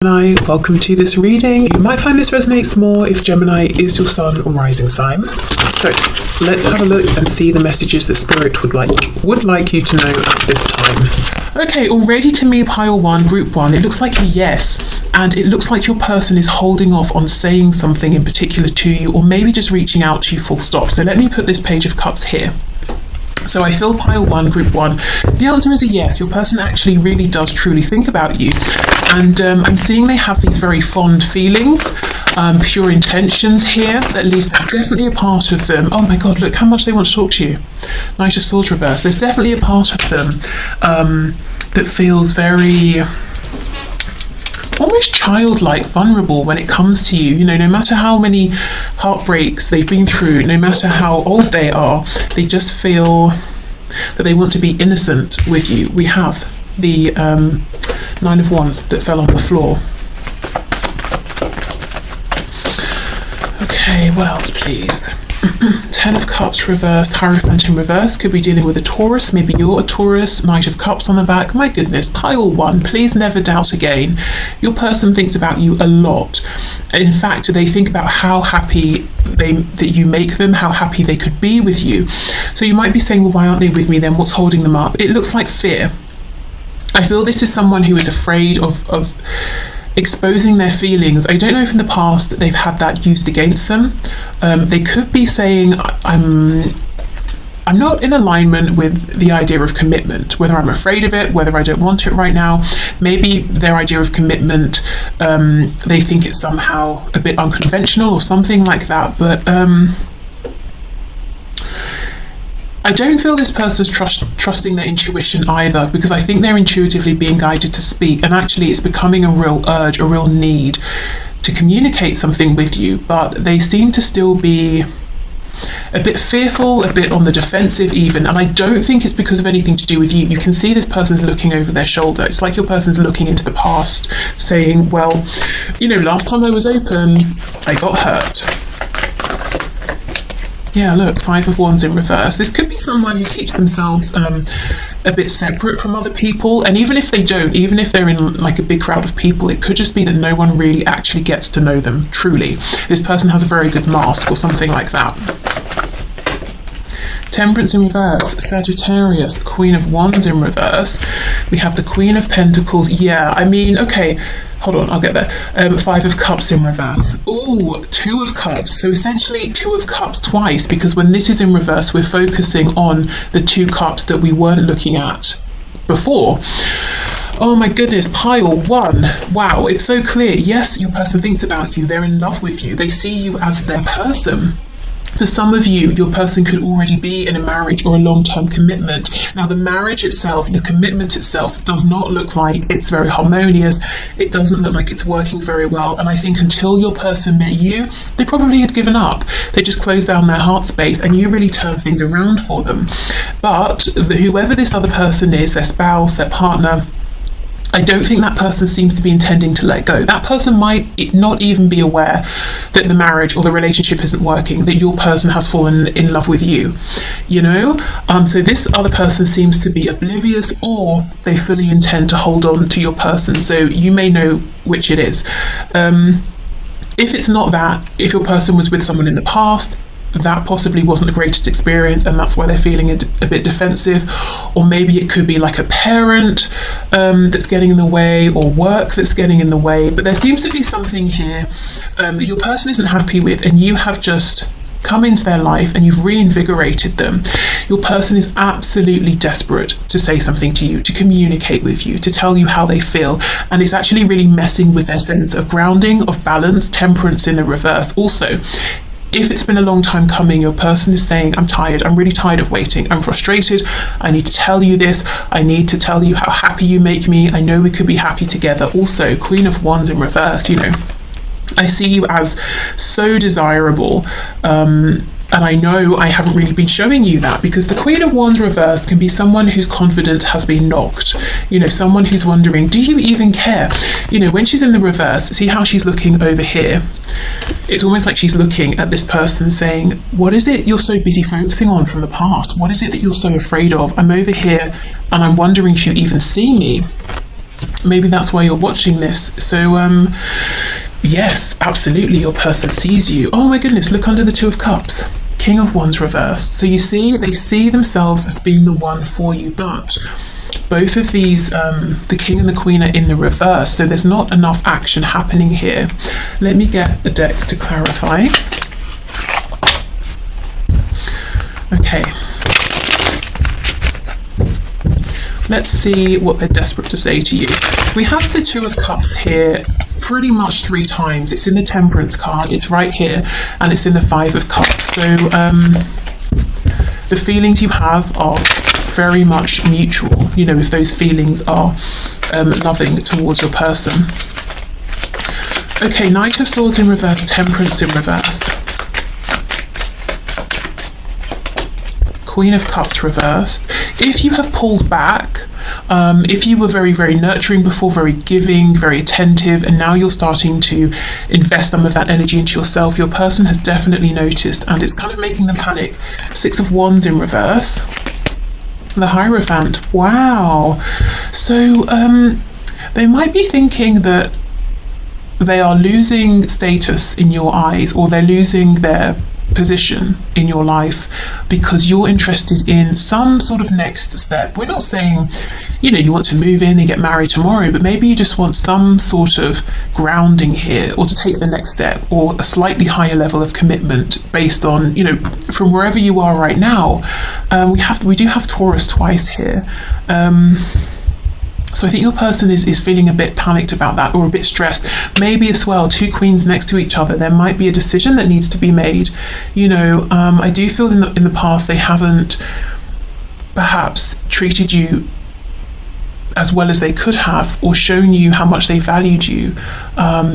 Gemini, welcome to this reading. You might find this resonates more if Gemini is your sun or rising sign. So let's have a look and see the messages that Spirit would like you to know at this time. Okay, already to me, pile one, group one, it looks like a yes, and it looks like your person is holding off on saying something in particular to you, or maybe just reaching out to you full stop. So let me put this Page of Cups here. So I feel pile one, group one. The answer is a yes. Your person actually really does truly think about you. And I'm seeing they have these very fond feelings, pure intentions here. At least there's definitely a part of them. Oh my God, look how much they want to talk to you. Knight of Swords reversed. There's definitely a part of them that feels very almost childlike, vulnerable when it comes to you. You know, no matter how many heartbreaks they've been through, no matter how old they are, they just feel that they want to be innocent with you. We have the Nine of Wands that fell on the floor. Okay, what else, please? Ten of Cups reversed, Hierophant in reverse. Could be dealing with a Taurus. Maybe you're a Taurus. Knight of Cups on the back. My goodness, pile one. Please never doubt again. Your person thinks about you a lot. In fact, they think about how happy that you make them, how happy they could be with you. So you might be saying, well, why aren't they with me then? What's holding them up? It looks like fear. I feel this is someone who is afraid of exposing their feelings. I don't know if in the past that they've had that used against them. They could be saying, I'm not in alignment with the idea of commitment, whether I'm afraid of it, whether I don't want it right now. Maybe their idea of commitment, they think it's somehow a bit unconventional or something like that. But I don't feel this person's trusting their intuition either, because I think they're intuitively being guided to speak, and actually it's becoming a real urge, a real need to communicate something with you, but they seem to still be a bit fearful, a bit on the defensive even, and I don't think it's because of anything to do with you. You can see this person's looking over their shoulder. It's like your person's looking into the past, saying, well, you know, last time I was open, I got hurt. Yeah, look, Five of Wands in reverse. This could be someone who keeps themselves a bit separate from other people, and even if they don't, even if they're in like a big crowd of people, it could just be that no one really actually gets to know them truly. This person has a very good mask or something like that. Temperance in reverse, Sagittarius, Queen of Wands in reverse. We have the Queen of Pentacles. Yeah, I mean, okay, hold on, I'll get there. Five of Cups in reverse. Ooh, Two of Cups. So essentially Two of Cups twice, because when this is in reverse, we're focusing on the two cups that we weren't looking at before. Oh my goodness, pile one. Wow, it's so clear. Yes, your person thinks about you. They're in love with you. They see you as their person. For some of you, your person could already be in a marriage or a long-term commitment. Now, the marriage itself, the commitment itself, does not look like it's very harmonious. It doesn't look like it's working very well. And I think until your person met you, they probably had given up. They just closed down their heart space, and you really turned things around for them. But whoever this other person is, their spouse, their partner, I don't think that person seems to be intending to let go. That person might not even be aware that the marriage or the relationship isn't working, that your person has fallen in love with you, you know? So this other person seems to be oblivious, or they fully intend to hold on to your person. So you may know which it is. If it's not that, if your person was with someone in the past, that possibly wasn't the greatest experience, and that's why they're feeling a bit defensive. Or maybe it could be like a parent that's getting in the way, or work that's getting in the way. But there seems to be something here that your person isn't happy with, and you have just come into their life and you've reinvigorated them. Your person is absolutely desperate to say something to you, to communicate with you, to tell you how they feel, and it's actually really messing with their sense of grounding, of balance. Temperance in the reverse also. If it's been a long time coming, your person is saying, I'm tired, I'm really tired of waiting, I'm frustrated, I need to tell you this, I need to tell you how happy you make me, I know we could be happy together. Also, Queen of Wands in reverse, you know, I see you as so desirable, and I know I haven't really been showing you that, because the Queen of Wands reversed can be someone whose confidence has been knocked. You know, someone who's wondering, do you even care? You know, when she's in the reverse, see how she's looking over here? It's almost like she's looking at this person saying, what is it you're so busy focusing on from the past? What is it that you're so afraid of? I'm over here and I'm wondering if you even see me. Maybe that's why you're watching this. So yes, absolutely, your person sees you. Oh my goodness, look under the Two of Cups. King of Wands reversed. So you see, they see themselves as being the one for you, but both of these, the King and the Queen, are in the reverse, so there's not enough action happening here. Let me get a deck to clarify. Okay. Let's see what they're desperate to say to you. We have the Two of Cups here pretty much 3 times. It's in the Temperance card, it's right here, and it's in the Five of Cups. So the feelings you have are very much mutual, you know, if those feelings are loving towards your person. Okay, Knight of Swords in reverse, Temperance in reverse. Queen of Cups reversed. If you have pulled back, if you were very, very nurturing before, very giving, very attentive, and now you're starting to invest some of that energy into yourself, your person has definitely noticed, and it's kind of making them panic. Six of Wands in reverse. The Hierophant. Wow. So they might be thinking that they are losing status in your eyes, or they're losing their position in your life because you're interested in some sort of next step. We're not saying, you know, you want to move in and get married tomorrow, but maybe you just want some sort of grounding here, or to take the next step, or a slightly higher level of commitment based on, you know, from wherever you are right now. We do have Taurus twice here. So I think your person is feeling a bit panicked about that, or a bit stressed. Maybe as well, 2 queens next to each other, there might be a decision that needs to be made. You know, I do feel in the past they haven't perhaps treated you as well as they could have, or shown you how much they valued you.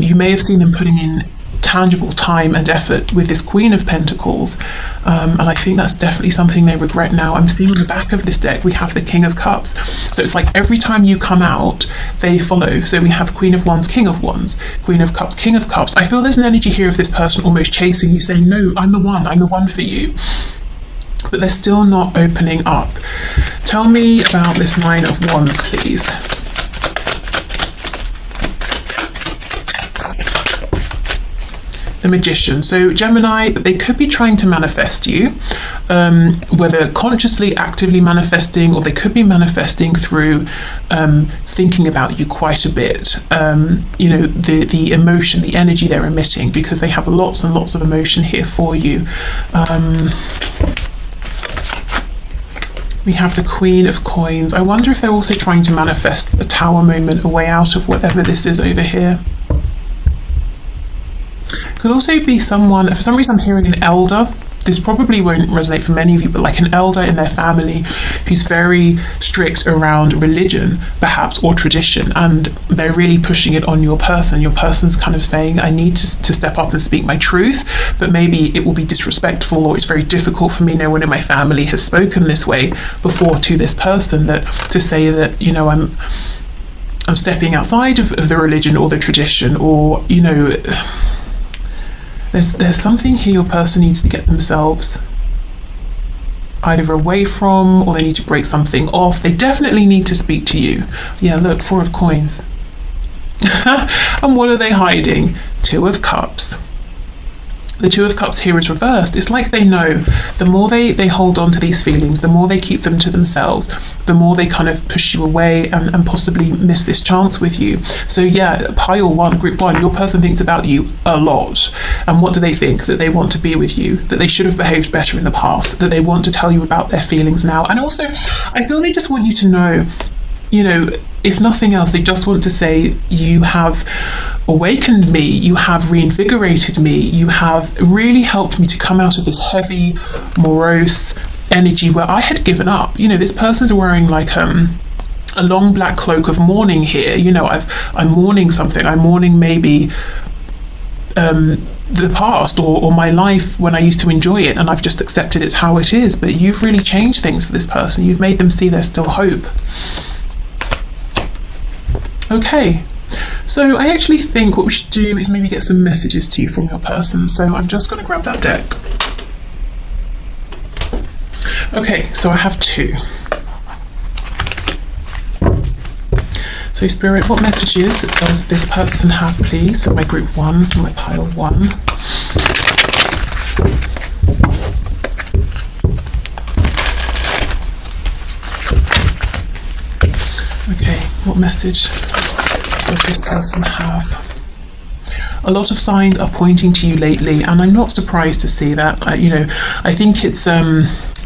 You may have seen them putting in tangible time and effort with this Queen of Pentacles, and I think that's definitely something they regret now. I'm seeing on the back of this deck we have the King of Cups, so it's like every time you come out they follow. So we have Queen of Wands, King of Wands, Queen of Cups, King of Cups. I feel there's an energy here of this person almost chasing you, saying, no, I'm the one for you, but they're still not opening up. Tell me about this Nine of Wands, please. The Magician. So Gemini, they could be trying to manifest you, whether consciously, actively manifesting, or they could be manifesting through thinking about you quite a bit. You know, the emotion, the energy they're emitting, because they have lots and lots of emotion here for you. We have the Queen of Coins. I wonder if they're also trying to manifest a Tower moment, a way out of whatever this is over here. Could also be someone, for some reason I'm hearing an elder. This probably won't resonate for many of you, but like an elder in their family who's very strict around religion, perhaps, or tradition, and they're really pushing it on your person. Your person's kind of saying, I need to step up and speak my truth, but maybe it will be disrespectful, or it's very difficult for me. No one in my family has spoken this way before to this person, that to say that, you know, I'm stepping outside of the religion or the tradition, or, you know, There's something here your person needs to get themselves either away from, or they need to break something off. They definitely need to speak to you. Yeah, look, 4 of Coins. And what are they hiding? 2 of Cups. The Two of Cups here is reversed. It's like they know the more they hold on to these feelings, the more they keep them to themselves, the more they kind of push you away and possibly miss this chance with you. So yeah, pile 1, group 1, your person thinks about you a lot. And what do they think? That they want to be with you, that they should have behaved better in the past, that they want to tell you about their feelings now. And also, I feel they just want you to know, you know, if nothing else, they just want to say, you have awakened me, you have reinvigorated me, you have really helped me to come out of this heavy, morose energy where I had given up. You know, this person's wearing like a long black cloak of mourning here. You know, I'm mourning something. I'm mourning maybe the past, or my life when I used to enjoy it, and I've just accepted it's how it is. But you've really changed things for this person. You've made them see there's still hope. Okay, so I actually think what we should do is maybe get some messages to you from your person. So I'm just going to grab that deck. Okay, so I have 2. So So Spirit, what messages does this person have, please, for my group 1, for my pile 1? Okay, what message does this person have? A lot of signs are pointing to you lately, and I'm not surprised to see that. I think it's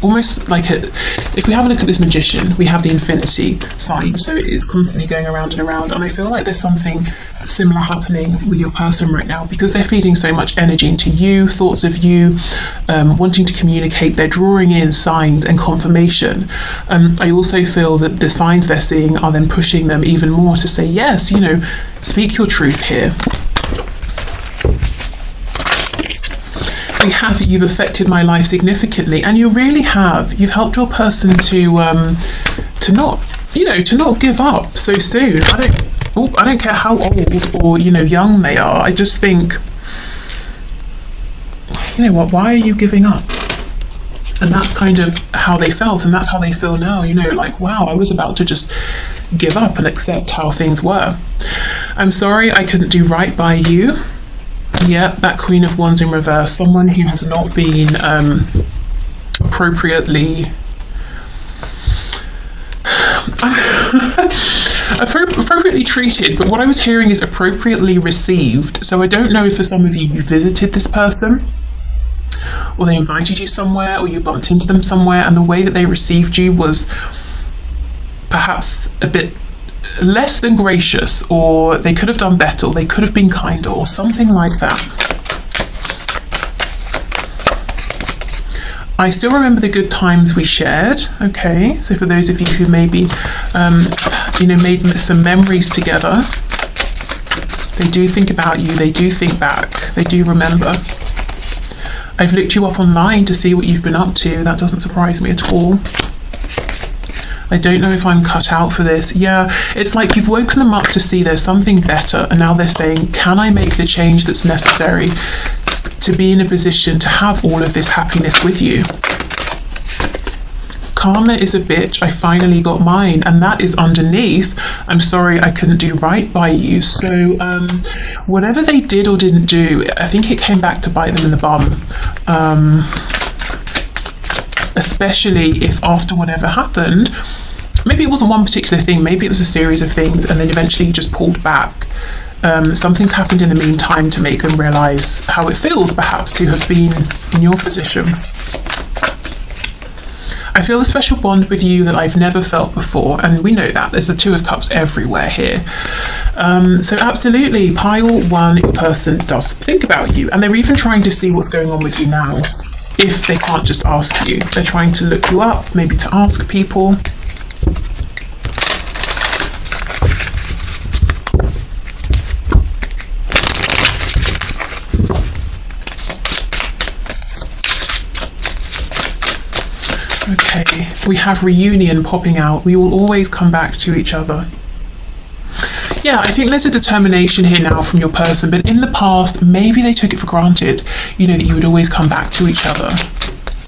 almost like if we have a look at this magician, we have the infinity sign, so it is constantly going around and around, and I feel like there's something similar happening with your person right now, because they're feeding so much energy into you, thoughts of you, wanting to communicate. They're drawing in signs and confirmation. I also feel that the signs they're seeing are then pushing them even more to say, yes, speak your truth here. We have, you've affected my life significantly, and you really have. You've helped your person to not give up so soon. I don't care how old or young they are. I just think, why are you giving up? And that's kind of how they felt, and that's how they feel now. Like, wow, I was about to just give up and accept how things were. I'm sorry I couldn't do right by you. Yeah, that Queen of Wands in reverse. Someone who has not been appropriately treated, but what I was hearing is appropriately received. So I don't know if for some of you visited this person, or they invited you somewhere, or you bumped into them somewhere, and the way that they received you was perhaps a bit less than gracious, or they could have done better, or they could have been kinder, or something like that. I still remember the good times we shared. Okay, so for those of you who maybe made some memories together, they do think about you, they do think back, they do remember. I've looked you up online to see what you've been up to. That doesn't surprise me at all. I don't know if I'm cut out for this. Yeah, it's like you've woken them up to see there's something better, and now they're saying, can I make the change that's necessary to be in a position to have all of this happiness with you? Karma is a bitch, I finally got mine, and that is underneath, I'm sorry I couldn't do right by you. So whatever they did or didn't do, I think it came back to bite them in the bum. Especially if after whatever happened, maybe it wasn't one particular thing, maybe it was a series of things, and then eventually you just pulled back. Something's happened in the meantime to make them realise how it feels perhaps to have been in your position. I feel a special bond with you that I've never felt before, and we know that there's the Two of Cups everywhere here. So absolutely, pile 1, your person does think about you, and they're even trying to see what's going on with you now. If they can't just ask you, they're trying to look you up, maybe to ask people. Okay, we have reunion popping out. We will always come back to each other. Yeah, I think there's a determination here now from your person, but in the past, maybe they took it for granted, that you would always come back to each other,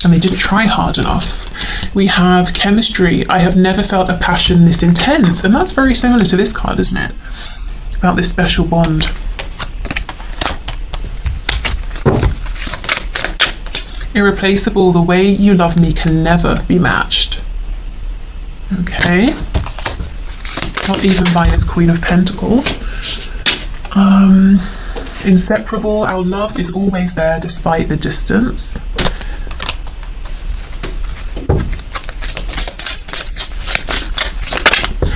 and they didn't try hard enough. We have chemistry. I have never felt a passion this intense, and that's very similar to this card, isn't it? About this special bond. Irreplaceable, the way you love me can never be matched. Okay. Not even by this Queen of Pentacles. Inseparable, our love is always there despite the distance.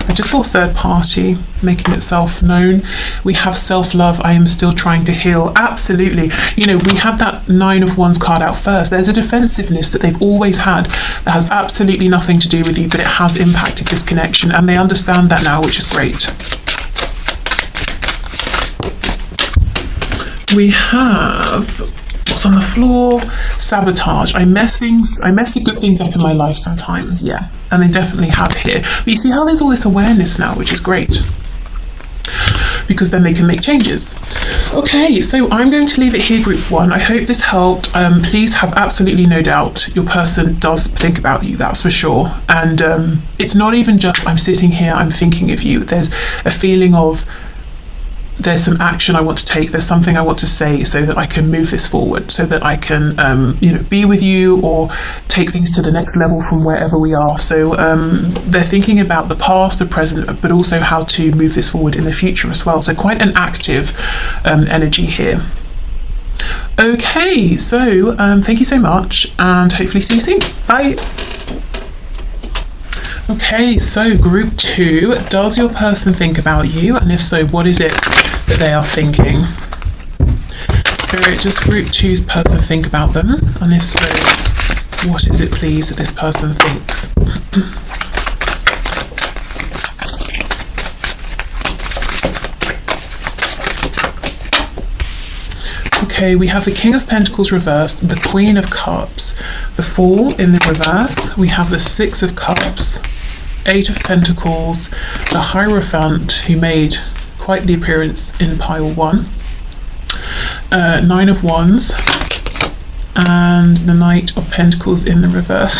I just saw third party making itself known. We have self-love, I am still trying to heal. Absolutely. We had that 9 of Wands card out first. There's a defensiveness that they've always had that has absolutely nothing to do with you, but it has impacted this connection, and they understand that now, which is great. We have, what's on the floor? Sabotage. I mess the good things up in my life sometimes, yeah. And they definitely have here. But you see how there's all this awareness now, which is great. because then they can make changes. Okay, so I'm going to leave it here, group one. I hope this helped. Please have absolutely no doubt your person does think about you, that's for sure. And it's not even just I'm sitting here, I'm thinking of you. There's a feeling of there's some action I want to take, there's something I want to say so that I can move this forward, so that I can be with you or take things to the next level from wherever we are. So they're thinking about the past, the present, but also how to move this forward in the future as well. So quite an active energy here. Okay, so thank you so much, and hopefully see you soon. Bye. Okay, so group two, does your person think about you? And if so, what is it that they are thinking? Spirit, does group two's person think about them? And if so, what is it, please, that this person thinks? Okay, we have the King of Pentacles reversed, the Queen of Cups, the Fool in the reverse, we have the Six of Cups, Eight of Pentacles, the Hierophant, who made quite the appearance in pile one, Nine of Wands, and the Knight of Pentacles in the reverse.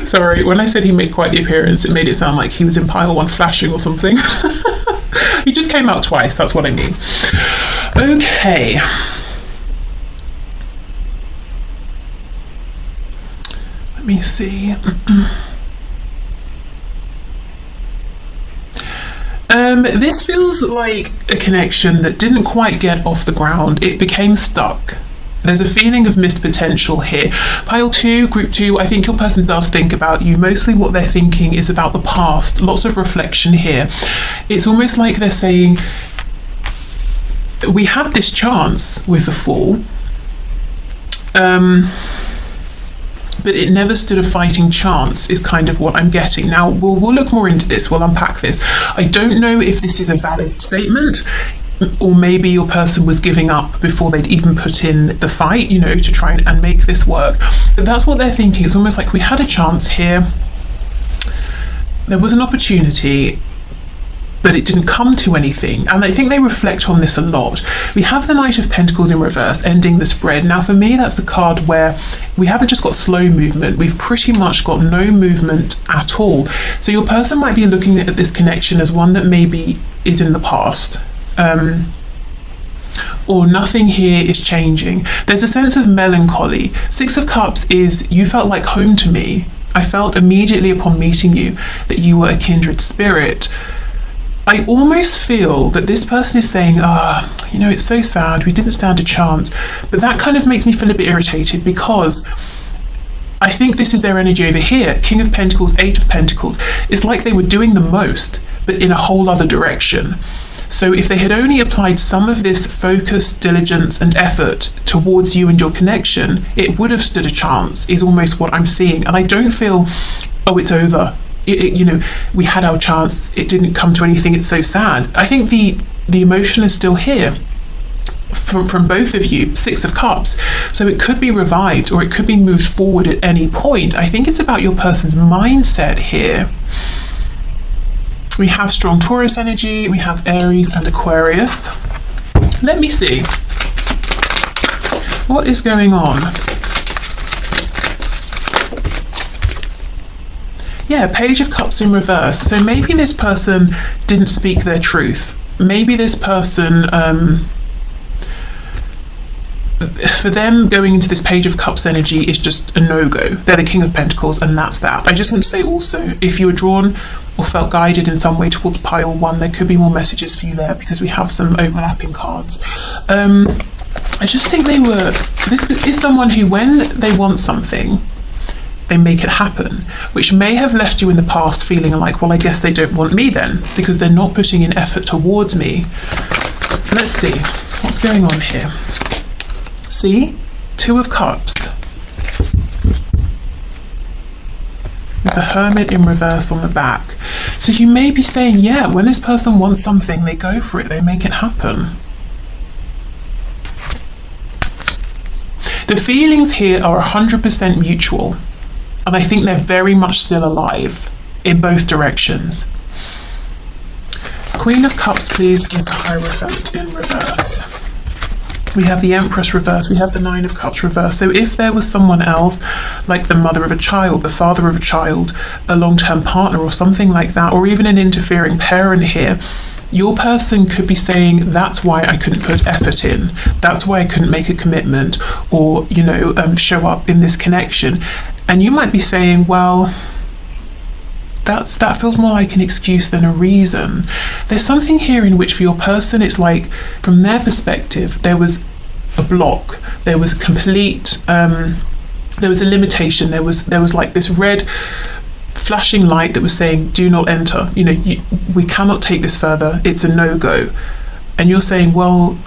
Sorry, when I said he made quite the appearance, it made it sound like he was in pile one flashing or something. He just came out twice, that's what I mean. Okay. Let me see. This feels like a connection that didn't quite get off the ground. It became stuck. There's a feeling of missed potential here. Pile two, group two, I think your person does think about you. Mostly what they're thinking is about the past. Lots of reflection here. It's almost like they're saying, we had this chance with the Fool, but it never stood a fighting chance, is kind of what I'm getting. Now, we'll look more into this, we'll unpack this. I don't know if this is a valid statement, or maybe your person was giving up before they'd even put in the fight, to try and make this work. But that's what they're thinking. It's almost like we had a chance here, there was an opportunity, but it didn't come to anything. And I think they reflect on this a lot. We have the Knight of Pentacles in reverse, ending the spread. Now, for me, that's a card where we haven't just got slow movement, we've pretty much got no movement at all. So your person might be looking at this connection as one that maybe is in the past. Or nothing here is changing. There's a sense of melancholy. Six of Cups is, you felt like home to me. I felt immediately upon meeting you that you were a kindred spirit. I almost feel that this person is saying, it's so sad, we didn't stand a chance. But that kind of makes me feel a bit irritated, because I think this is their energy over here. King of Pentacles, Eight of Pentacles. It's like they were doing the most, but in a whole other direction. So if they had only applied some of this focus, diligence, and effort towards you and your connection, it would have stood a chance, is almost what I'm seeing. And I don't feel, it's over. We had our chance, it didn't come to anything, it's so sad. I think the emotion is still here from both of you. Six of Cups, so it could be revived or it could be moved forward at any point. I think it's about your person's mindset here. We have strong Taurus energy, we have Aries and Aquarius. Let me see what is going on. Yeah, Page of Cups in reverse. So maybe this person didn't speak their truth. Maybe this person, for them, going into this Page of Cups energy is just a no-go. They're the King of Pentacles, and that's that. I just want to say also, if you were drawn or felt guided in some way towards pile one, there could be more messages for you there, because we have some overlapping cards. I just think this is someone who, when they want something, they make it happen, which may have left you in the past feeling like, well, I guess they don't want me then, because they're not putting in effort towards me. Let's see what's going on here. See, Two of Cups with the Hermit in reverse on the back. So you may be saying, yeah, when this person wants something, they go for it, they make it happen. The feelings here are 100% mutual. And I think they're very much still alive in both directions. Queen of Cups, please give the Hierophant in reverse. We have the Empress reverse, we have the Nine of Cups reverse. So if there was someone else, like the mother of a child, the father of a child, a long-term partner or something like that, or even an interfering parent here, your person could be saying, that's why I couldn't put effort in, that's why I couldn't make a commitment, or, you know, show up in this connection. And you might be saying, well, that feels more like an excuse than a reason. There's something here in which for your person, it's like, from their perspective, there was a block, there was a complete, there was a limitation, there was like this red flashing light that was saying, do not enter, you know, we cannot take this further, it's a no-go. And you're saying, well,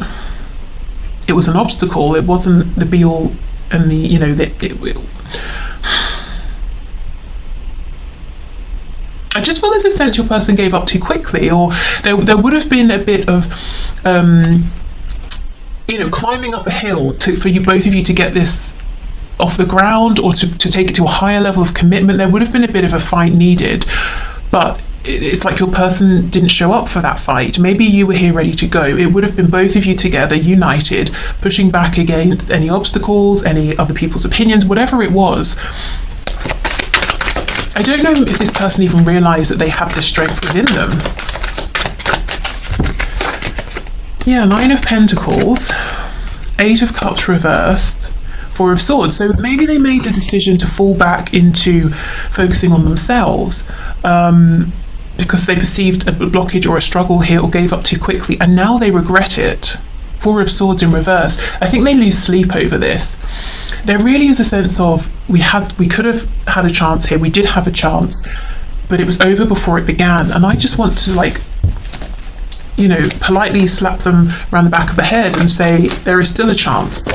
it was an obstacle, it wasn't the be-all and the, you know, I just feel there's a sense your person gave up too quickly, or there would have been a bit of, you know, climbing up a hill for you, both of you, to get this off the ground, or to take it to a higher level of commitment. There would have been a bit of a fight needed, but it's like your person didn't show up for that fight. Maybe you were here ready to go. It would have been both of you together, united, pushing back against any obstacles, any other people's opinions, whatever it was. I don't know if this person even realised that they have this strength within them. Yeah, Nine of Pentacles, Eight of Cups reversed, Four of Swords. So maybe they made the decision to fall back into focusing on themselves because they perceived a blockage or a struggle here, or gave up too quickly, and now they regret it. Four of Swords in reverse. I think they lose sleep over this. There really is a sense of, we could have had a chance here, we did have a chance, but it was over before it began. And I just want to, like, you know, politely slap them around the back of the head and say, there is still a chance,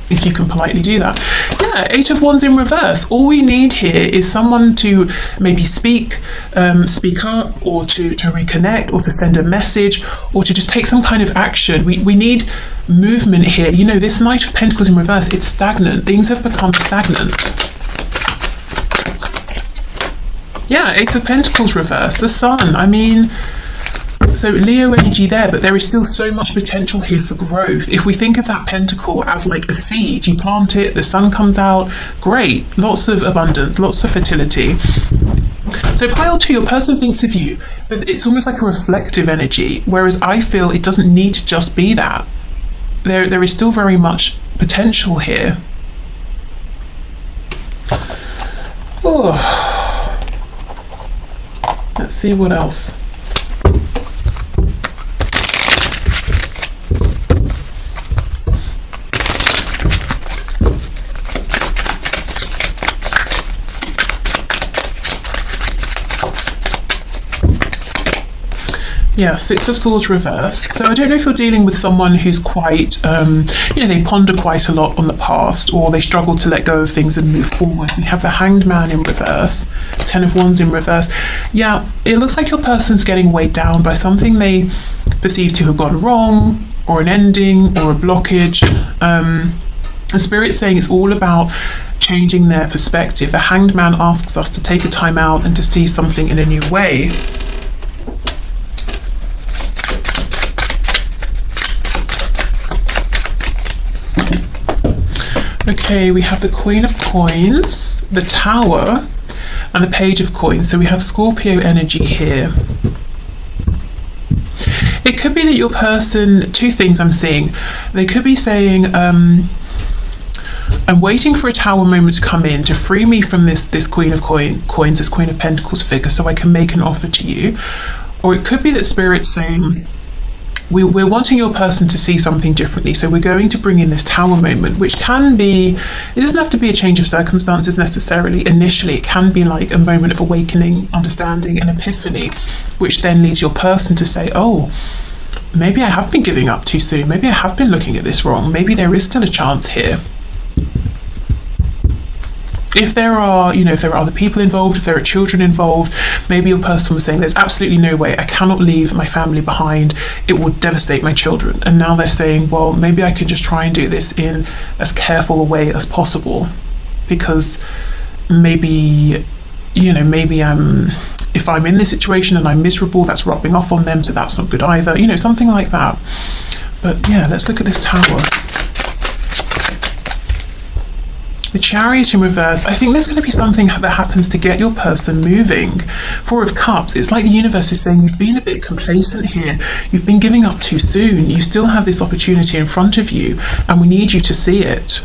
if you can politely do that. Yeah, Eight of Wands in reverse. All we need here is someone to maybe speak up, or to reconnect, or to send a message, or to just take some kind of action. We need movement here. You know, this Knight of Pentacles in reverse, it's stagnant. Things have become stagnant. Yeah, Ace of Pentacles reverse, the Sun. I mean, so Leo energy there, but there is still so much potential here for growth. If we think of that pentacle as like a seed, you plant it, the sun comes out, great, lots of abundance, lots of fertility. So pile 2, your person thinks of you, but it's almost like a reflective energy, whereas I feel it doesn't need to just be that. There is still very much potential here. Oh. Let's see what else. Yeah, Six of Swords reversed. So I don't know if you're dealing with someone who's quite, you know, they ponder quite a lot on the past, or they struggle to let go of things and move forward. We have the Hanged Man in reverse, Ten of Wands in reverse. Yeah, it looks like your person's getting weighed down by something they perceive to have gone wrong, or an ending, or a blockage. And Spirit's saying it's all about changing their perspective. The Hanged Man asks us to take a time out and to see something in a new way. Okay, we have the Queen of Coins, the Tower, and the Page of Coins. So we have Scorpio energy here. It could be that your person, two things I'm seeing. They could be saying, I'm waiting for a Tower moment to come in to free me from this Queen of Coins, this Queen of Pentacles figure, so I can make an offer to you. Or it could be that Spirit's saying, we're wanting your person to see something differently, so we're going to bring in this Tower moment, which can be, it doesn't have to be a change of circumstances necessarily initially. It can be like a moment of awakening, understanding, and epiphany, which then leads your person to say, oh, maybe I have been giving up too soon, maybe I have been looking at this wrong, maybe there is still a chance here. If there are, you know, if there are other people involved, if there are children involved, maybe your person was saying, there's absolutely no way, I cannot leave my family behind, it would devastate my children. And now they're saying, well, maybe I could just try and do this in as careful a way as possible, because maybe, you know, maybe I'm if I'm in this situation and I'm miserable, that's rubbing off on them, so that's not good either. You know, something like that. But yeah, let's look at this Tower. The Chariot in reverse. I think there's going to be something that happens to get your person moving. Four of Cups. It's like the universe is saying you've been a bit complacent here. You've been giving up too soon. You still have this opportunity in front of you, and we need you to see it.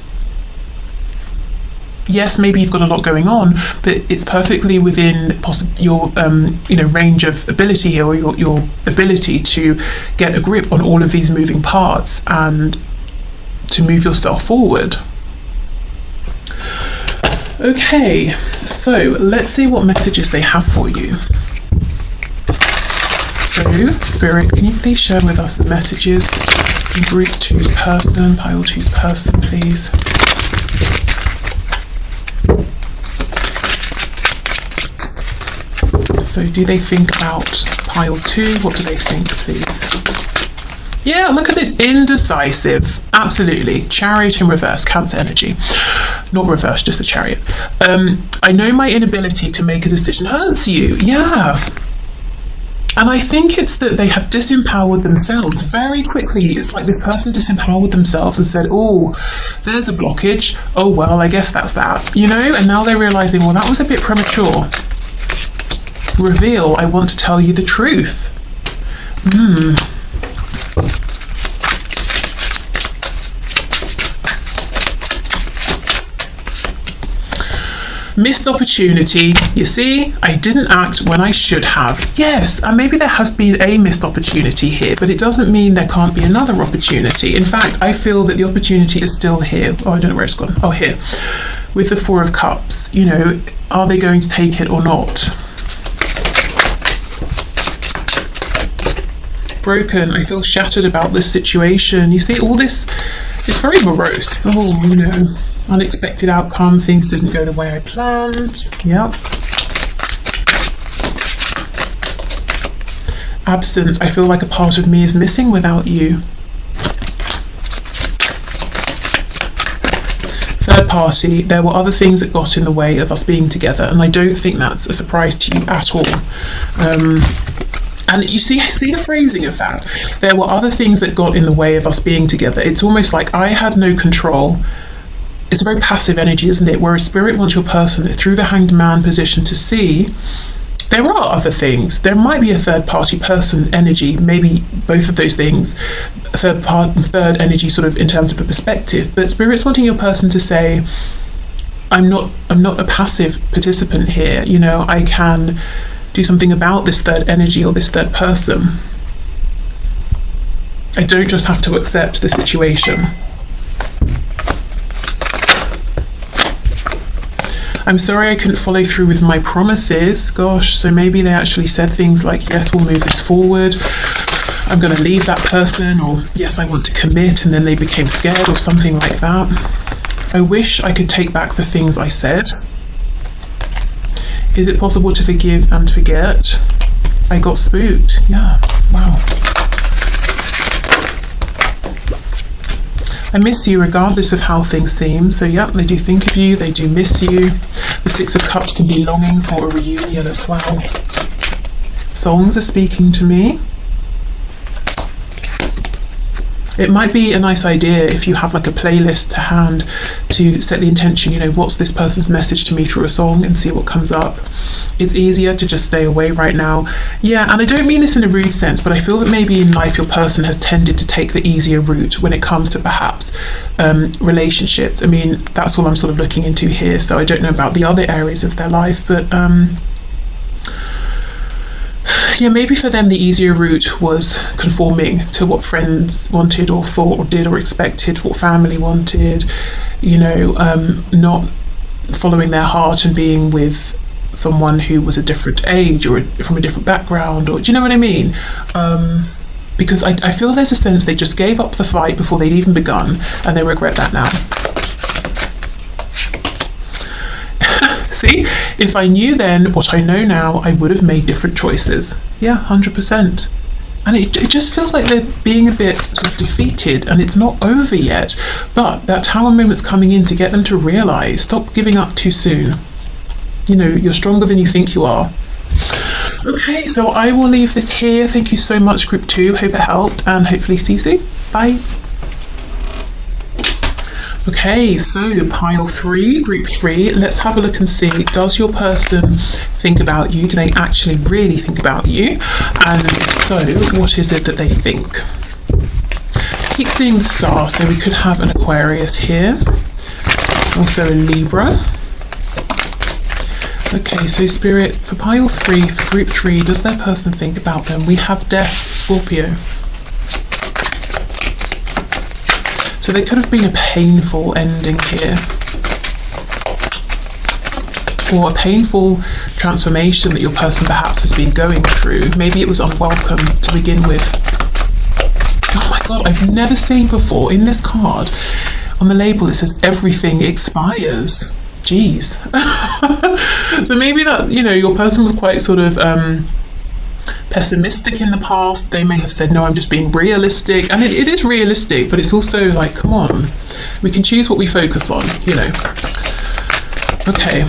Yes, maybe you've got a lot going on, but it's perfectly within your range of ability here, or your ability to get a grip on all of these moving parts and to move yourself forward. Okay, so let's see what messages they have for you. So, Spirit, can you please share with us the messages in Group 2's person, Pile 2's person, please? So do they think about Pile 2? What do they think, please? Yeah, look at this, indecisive. Absolutely. Chariot in reverse, Cancer energy. Not reverse, just the Chariot. I know my inability to make a decision hurts you. Yeah. And I think it's that they have disempowered themselves very quickly. It's like this person disempowered themselves and said, oh, there's a blockage. Oh, well, I guess that's that. You know, and now they're realizing, well, that was a bit premature. Reveal, I want to tell you the truth. Missed opportunity. You see, I didn't act when I should have. Yes, and maybe there has been a missed opportunity here, but it doesn't mean there can't be another opportunity. In fact, I feel that the opportunity is still here. Oh, I don't know where it's gone. Oh, here. With the Four of Cups, you know, are they going to take it or not? Broken. I feel shattered about this situation. You see, all this is very morose. Oh, you know, unexpected outcome. Things didn't go the way I planned. Yep. Absence. I feel like a part of me is missing without you. Third party. There were other things that got in the way of us being together, and I don't think that's a surprise to you at all. And you see the phrasing of that. There were other things that got in the way of us being together. It's almost like I had no control. It's a very passive energy, isn't it? Whereas Spirit wants your person through the Hanged Man position to see there are other things. There might be a third party person energy, maybe both of those things, third energy sort of in terms of a perspective. But Spirit's wanting your person to say, I'm not a passive participant here. You know, I can do something about this third energy or this third person. I don't just have to accept the situation. I'm sorry I couldn't follow through with my promises. Gosh, so maybe they actually said things like, yes, we'll move this forward. I'm going to leave that person, or yes, I want to commit, and then they became scared or something like that. I wish I could take back the things I said. Is it possible to forgive and forget? I got spooked. Yeah, wow. I miss you regardless of how things seem. So yeah, they do think of you, they do miss you. The Six of Cups can be longing for a reunion as well. Songs are speaking to me. It might be a nice idea if you have like a playlist to hand to set the intention, you know, what's this person's message to me through a song, and see what comes up. It's easier to just stay away right now. Yeah, and I don't mean this in a rude sense, but I feel that maybe in life your person has tended to take the easier route when it comes to perhaps relationships. I mean, that's all I'm sort of looking into here, so I don't know about the other areas of their life, but yeah, maybe for them the easier route was conforming to what friends wanted or thought or did or expected, what family wanted, you know, not following their heart and being with someone who was a different age or from a different background, or do you know what I mean? Because I feel there's a sense they just gave up the fight before they'd even begun, and they regret that now. See, if I knew then what I know now, I would have made different choices. Yeah, 100%. And it just feels like they're being a bit sort of defeated, and it's not over yet. But that Tower moment's coming in to get them to realise, stop giving up too soon. You know, you're stronger than you think you are. Okay, so I will leave this here. Thank you so much, group 2. Hope it helped, and hopefully see you soon. Bye. Okay, so pile 3, group 3, let's have a look and see, does your person think about you? Do they actually really think about you? And if so, what is it that they think? Keep seeing the star, so we could have an Aquarius here, also a Libra. Okay, so Spirit, for pile 3, for group 3, does their person think about them? We have Death, Scorpio. So there could have been a painful ending here, or a painful transformation that your person perhaps has been going through. Maybe it was unwelcome to begin with. Oh my God, I've never seen before in this card, on the label it says everything expires. Jeez. So maybe that, you know, your person was quite sort of pessimistic in the past. They may have said, no, I'm just being realistic, and it is realistic, but it's also like, come on, we can choose what we focus on, you know. Okay,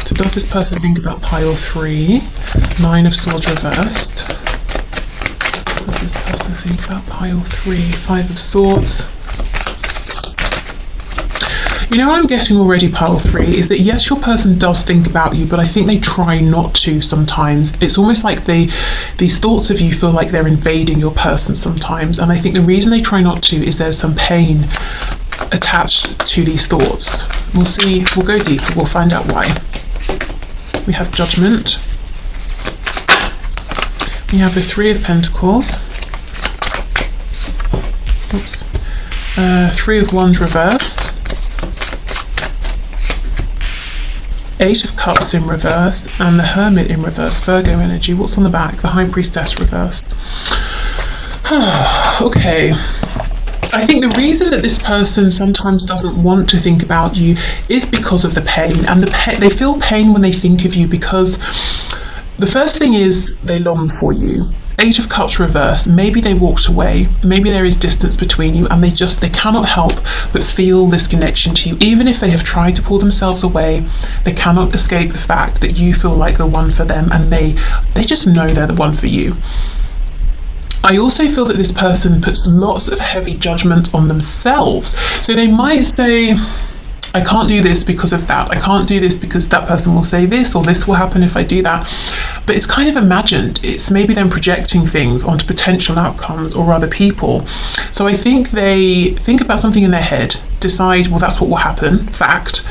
so does this person think about pile 3, 9 of Swords reversed? Does this person think about pile 3, 5 of Swords? You know what I'm getting already, pile 3, is that yes, your person does think about you, but I think they try not to sometimes. It's almost like these thoughts of you feel like they're invading your person sometimes, and I think the reason they try not to is there's some pain attached to these thoughts. We'll see, we'll go deeper, we'll find out why. We have Judgment. We have the 3 of Pentacles. Oops. 3 of Wands reversed. 8 of Cups in reverse, and the Hermit in reverse, Virgo energy. What's on the back? The High Priestess reversed. Okay. I think the reason that this person sometimes doesn't want to think about you is because of the pain, and they feel pain when they think of you, because the first thing is they long for you. 8 of Cups reversed, maybe they walked away, maybe there is distance between you, and they cannot help but feel this connection to you. Even if they have tried to pull themselves away, they cannot escape the fact that you feel like the one for them, and they just know they're the one for you. I also feel that this person puts lots of heavy judgment on themselves. So they might say, I can't do this because of that. I can't do this because that person will say this, or this will happen if I do that. But it's kind of imagined. It's maybe them projecting things onto potential outcomes or other people. So I think they think about something in their head, decide, well, that's what will happen, fact,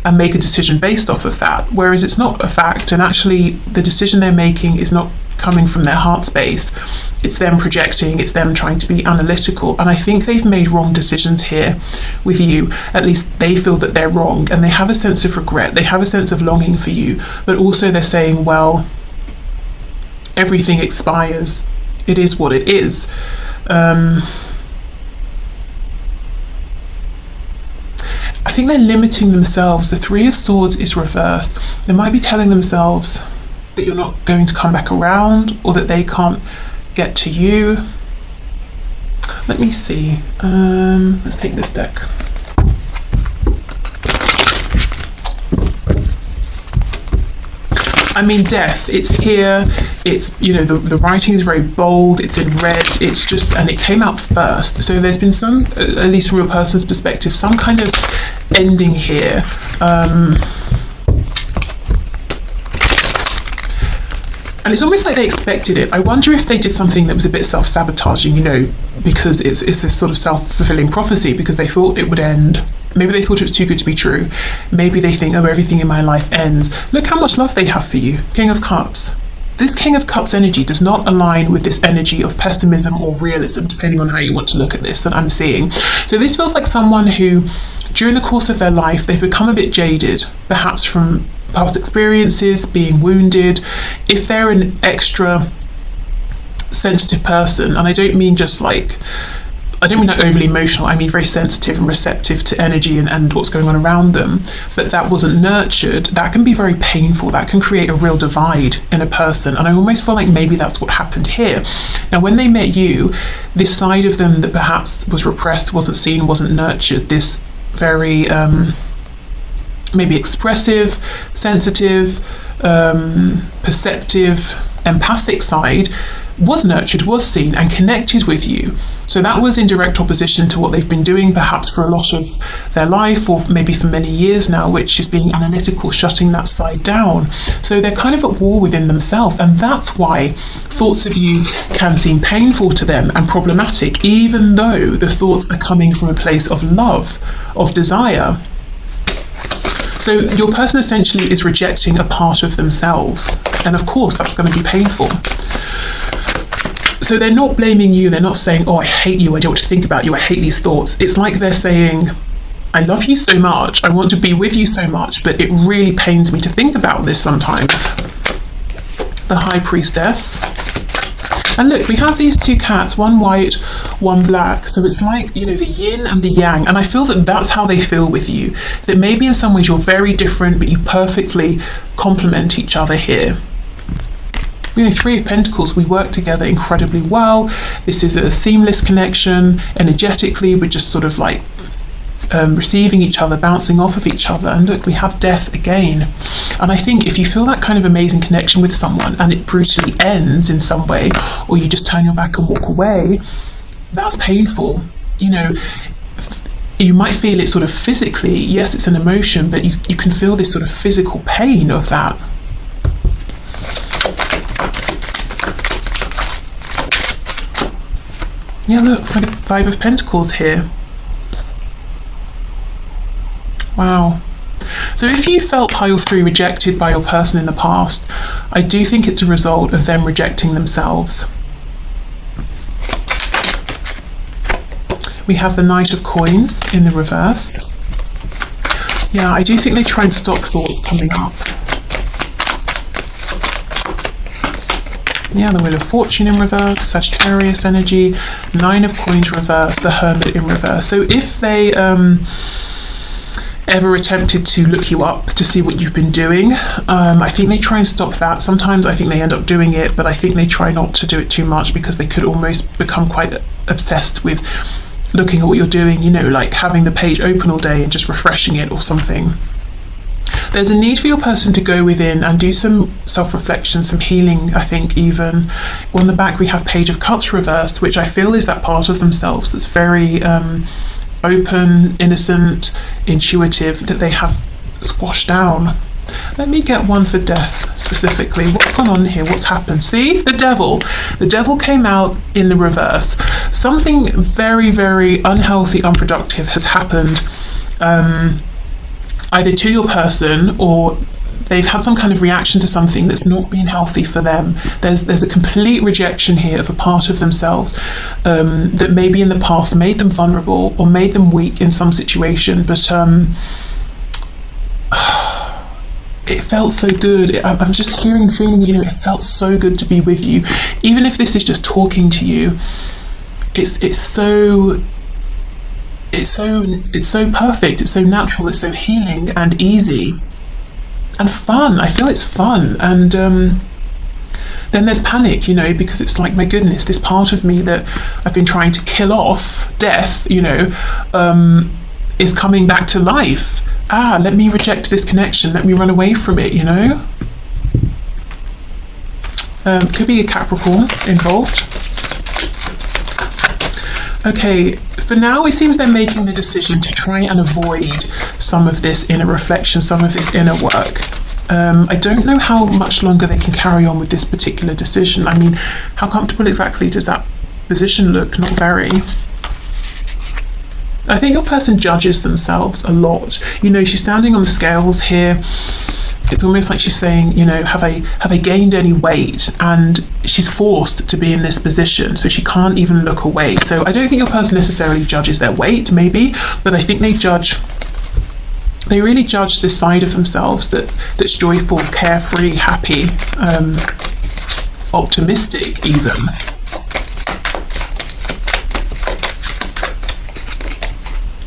and make a decision based off of that. Whereas it's not a fact, and actually the decision they're making is not coming from their heart space. It's them projecting, it's them trying to be analytical, and I think they've made wrong decisions here with you. At least they feel that they're wrong, and they have a sense of regret, they have a sense of longing for you, but also they're saying, well, everything expires, it is what it is. I think they're limiting themselves. The 3 of Swords is reversed. They might be telling themselves that you're not going to come back around, or that they can't get to you. Let me see. Let's take this deck. I mean, Death, it's here, it's, you know, the writing is very bold, it's in red, it's just, and it came out first. So there's been some, at least from your person's perspective, some kind of ending here. And it's almost like they expected it. I wonder if they did something that was a bit self-sabotaging, you know, because it's this sort of self-fulfilling prophecy, because they thought it would end. Maybe they thought it was too good to be true. Maybe they think, oh, everything in my life ends. Look how much love they have for you. King of Cups. This King of Cups energy does not align with this energy of pessimism or realism, depending on how you want to look at this, that I'm seeing. So this feels like someone who, during the course of their life, they've become a bit jaded, perhaps from past experiences, being wounded. If they're an extra sensitive person, and I don't mean just like, I don't mean like overly emotional, I mean very sensitive and receptive to energy and what's going on around them, but that wasn't nurtured, that can be very painful. That can create a real divide in a person, and I almost feel like maybe that's what happened here. Now, when they met you, this side of them that perhaps was repressed, wasn't seen, wasn't nurtured, this very maybe expressive, sensitive, perceptive, empathic side was nurtured, was seen and connected with you. So that was in direct opposition to what they've been doing perhaps for a lot of their life, or maybe for many years now, which is being analytical, shutting that side down. So they're kind of at war within themselves, and that's why thoughts of you can seem painful to them and problematic, even though the thoughts are coming from a place of love, of desire. So your person essentially is rejecting a part of themselves, and of course that's going to be painful. So they're not blaming you, they're not saying, oh, I hate you, I don't want to think about you, I hate these thoughts. It's like they're saying, I love you so much, I want to be with you so much, but it really pains me to think about this sometimes. The High Priestess. And look, we have these two cats, one white, one black. So it's like, the yin and the yang. And I feel that that's how they feel with you. That maybe in some ways you're very different, but you perfectly complement each other here. Three of Pentacles, we work together incredibly well. This is a seamless connection. Energetically, we're just sort of like receiving each other, bouncing off of each other. And look, we have Death again. And I think if you feel that kind of amazing connection with someone and it brutally ends in some way, or you just turn your back and walk away, that's painful. You might feel it sort of physically. Yes, it's an emotion, but you can feel this sort of physical pain of that. Yeah, look, Five of Pentacles here. Wow. So if you felt pile 3 rejected by your person in the past, I do think it's a result of them rejecting themselves. We have the Knight of Coins in the reverse. Yeah, I do think they try and stop thoughts coming up. Yeah, the Wheel of Fortune in reverse, Sagittarius energy, 9 of Coins reverse, the Hermit in reverse. So if they ever attempted to look you up to see what you've been doing, I think they try and stop that. Sometimes I think they end up doing it, but I think they try not to do it too much because they could almost become quite obsessed with looking at what you're doing, like having the page open all day and just refreshing it or something. There's a need for your person to go within and do some self-reflection, some healing, I think even. On the back we have Page of Cups reversed, which I feel is that part of themselves that's very open, innocent, intuitive, that they have squashed down. Let me get one for Death specifically. What's gone on here? What's happened? See? The Devil. The Devil came out in the reverse. Something very, very unhealthy, unproductive has happened. Either to your person, or they've had some kind of reaction to something that's not been healthy for them. There's a complete rejection here of a part of themselves that maybe in the past made them vulnerable or made them weak in some situation, but it felt so good. I'm just hearing and feeling, it felt so good to be with you. Even if this is just talking to you, it's so perfect, it's so natural, it's so healing and easy and fun. I feel it's fun. And then there's panic, because it's like, my goodness, this part of me that I've been trying to kill off, Death, is coming back to life. Let me reject this connection, let me run away from it, could be a Capricorn involved. Okay, for now it seems they're making the decision to try and avoid some of this inner reflection, some of this inner work. I don't know how much longer they can carry on with this particular decision. I mean, how comfortable exactly does that position look? Not very. I think your person judges themselves a lot. She's standing on the scales here. It's almost like she's saying, have I gained any weight? And she's forced to be in this position, so she can't even look away. So I don't think your person necessarily judges their weight, maybe, but I think they really judge this side of themselves that's joyful, carefree, happy, optimistic even.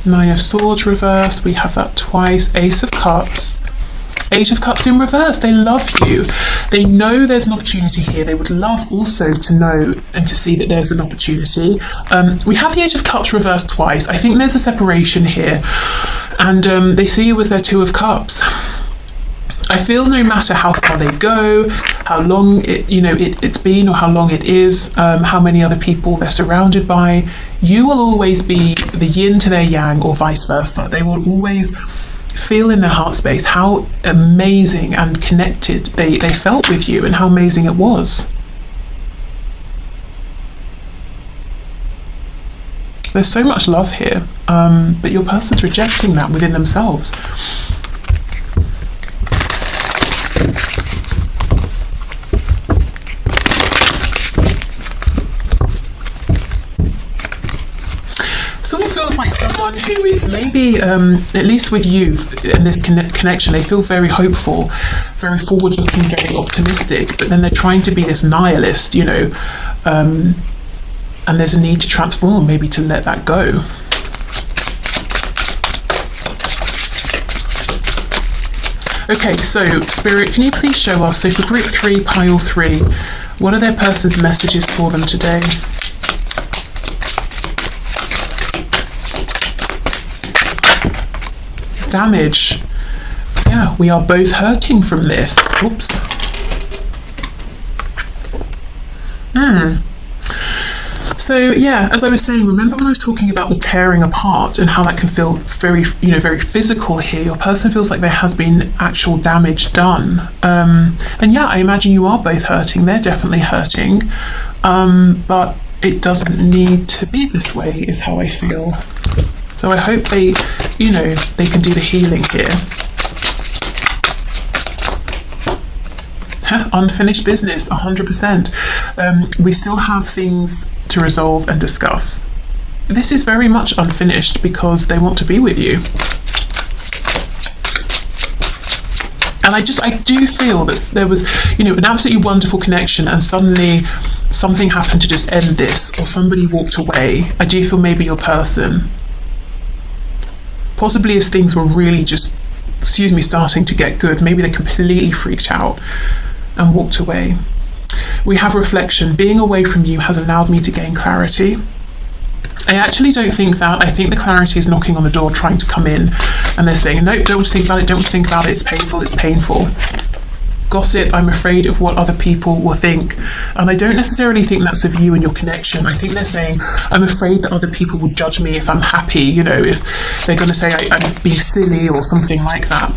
Nine of Swords reversed, we have that twice. Ace of Cups. Eight of Cups in reverse. They love you. They know there's an opportunity here. They would love also to know and to see that there's an opportunity. We have the Eight of Cups reversed twice. I think there's a separation here. And they see you as their Two of Cups. I feel no matter how far they go, how long it's been, or how long it is, how many other people they're surrounded by, you will always be the yin to their yang, or vice versa. They will always feel in their heart space how amazing and connected they felt with you, and how amazing it was. There's so much love here, but your person's rejecting that within themselves. Sort of feels like someone who is maybe, at least with you in this connection, they feel very hopeful, very forward-looking, very optimistic, but then they're trying to be this nihilist, and there's a need to transform, maybe to let that go. Okay, so Spirit, can you please show us, so for group 3, pile 3, what are their person's messages for them today? Damage. Yeah, we are both hurting from this. Oops. So yeah, as I was saying, remember when I was talking about the tearing apart and how that can feel very, very physical here? Your person feels like there has been actual damage done. And yeah, I imagine you are both hurting. They're definitely hurting. But it doesn't need to be this way, is how I feel. So I hope they can do the healing here. Unfinished business, 100%. We still have things to resolve and discuss. This is very much unfinished because they want to be with you. And I do feel that there was, an absolutely wonderful connection, and suddenly something happened to just end this, or somebody walked away. I do feel maybe your person, possibly as things were really just, starting to get good, maybe they completely freaked out and walked away. We have reflection. Being away from you has allowed me to gain clarity. I actually don't think that. I think the clarity is knocking on the door, trying to come in, and they're saying, no, don't think about it, don't think about it, it's painful, it's painful. Gossip, I'm afraid of what other people will think. And I don't necessarily think that's of you and your connection. I think they're saying, I'm afraid that other people will judge me if I'm happy, if they're going to say I'm being silly or something like that.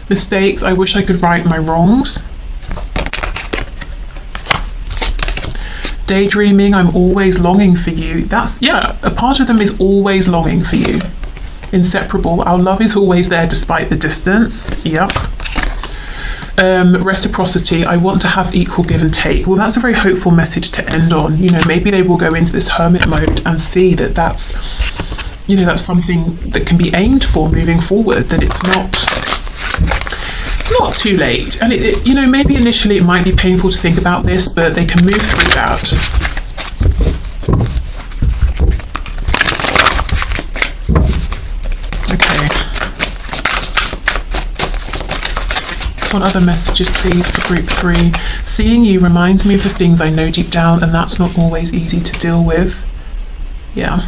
Mistakes, I wish I could right my wrongs. Daydreaming, I'm always longing for you. A part of them is always longing for you. Inseparable, our love is always there despite the distance. Yep. Reciprocity, I want to have equal give and take. Well, that's a very hopeful message to end on. Maybe they will go into this hermit mode and see that that's something that can be aimed for moving forward, that it's not too late. And maybe initially it might be painful to think about this, but they can move through that. Okay. What other messages, please, for group 3? Seeing you reminds me of the things I know deep down, and that's not always easy to deal with. Yeah.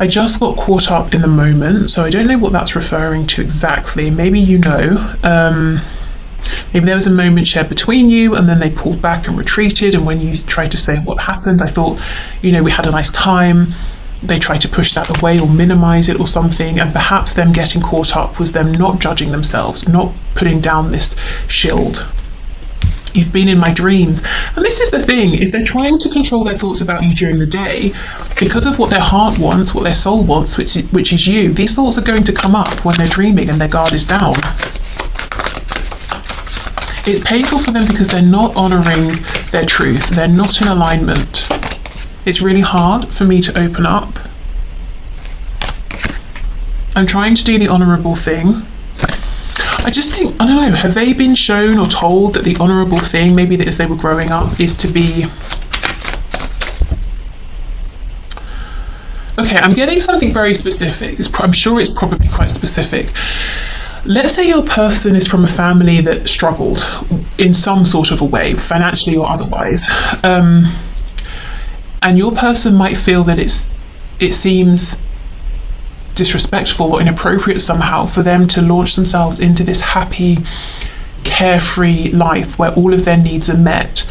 I just got caught up in the moment, so I don't know what that's referring to exactly. Maybe maybe there was a moment shared between you, and then they pulled back and retreated, and when you tried to say what happened, I thought, we had a nice time. They tried to push that away or minimize it or something, and perhaps them getting caught up was them not judging themselves, not putting down this shield. You've been in my dreams. And this is the thing, if they're trying to control their thoughts about you during the day, because of what their heart wants, what their soul wants, which is you, these thoughts are going to come up when they're dreaming and their guard is down. It's painful for them because they're not honouring their truth. They're not in alignment. It's really hard for me to open up. I'm trying to do the honourable thing. I just think, I don't know, have they been shown or told that the honourable thing, maybe that as they were growing up, is to be... Okay, I'm getting something very specific. I'm sure it's probably quite specific. Let's say your person is from a family that struggled in some sort of a way, financially or otherwise. And your person might feel that it seems disrespectful or inappropriate somehow for them to launch themselves into this happy, carefree life where all of their needs are met.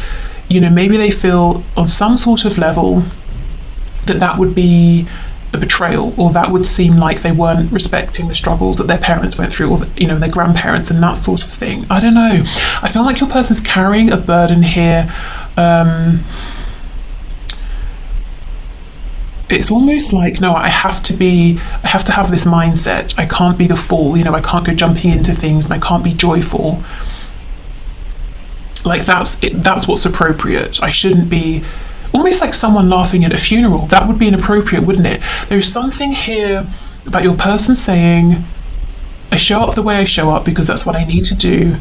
You know, maybe they feel on some sort of level that that would be a betrayal, or that would seem like they weren't respecting the struggles that their parents went through, or, you know, their grandparents and that sort of thing. I don't know. I feel like your person's carrying a burden here. It's almost like, no, I have to have this mindset. I can't be the fool, you know, I can't go jumping into things, and I can't be joyful. Like that's what's appropriate. I shouldn't be, almost like someone laughing at a funeral. That would be inappropriate, wouldn't it? There's something here about your person saying, I show up the way I show up because that's what I need to do.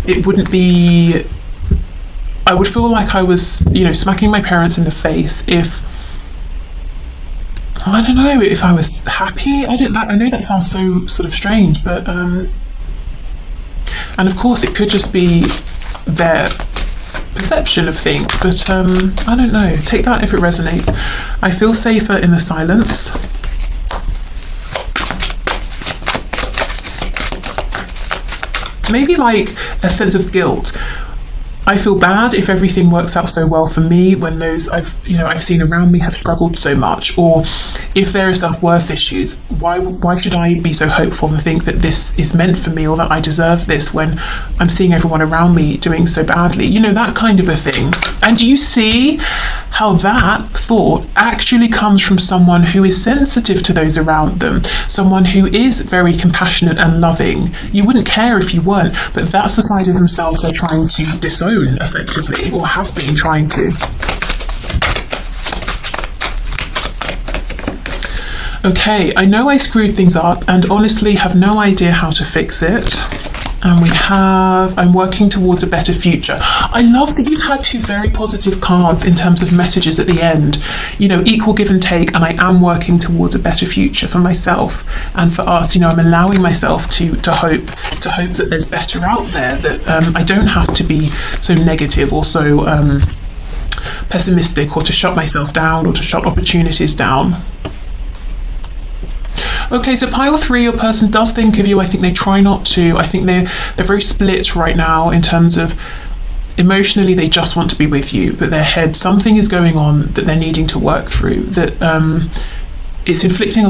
It wouldn't be, I would feel like I was, you know, smacking my parents in the face if, I don't know, if I was happy. I know that sounds so sort of strange, but and of course it could just be their perception of things, but I don't know, take that if it resonates. I feel safer in the silence. Maybe like a sense of guilt. I feel bad if everything works out so well for me when those I've seen around me have struggled so much, or if there are self-worth issues. Why should I be so hopeful and think that this is meant for me or that I deserve this when I'm seeing everyone around me doing so badly? You know, that kind of a thing. And do you see how that thought actually comes from someone who is sensitive to those around them, someone who is very compassionate and loving? You wouldn't care if you weren't, but that's the side of themselves they're trying to disown, effectively, or have been trying to. Okay, I know I screwed things up and honestly have no idea how to fix it. And we have, I'm working towards a better future. I love that you've had two very positive cards in terms of messages at the end. You know, equal give and take, and I am working towards a better future for myself and for us. You know, I'm allowing myself to hope that there's better out there, that I don't have to be so negative or so pessimistic, or to shut myself down, or to shut opportunities down. Okay, so pile 3, your person does think of you. I think they try not to. I think they're very split right now in terms of emotionally they just want to be with you, but their head, something is going on that they're needing to work through, that it's inflicting a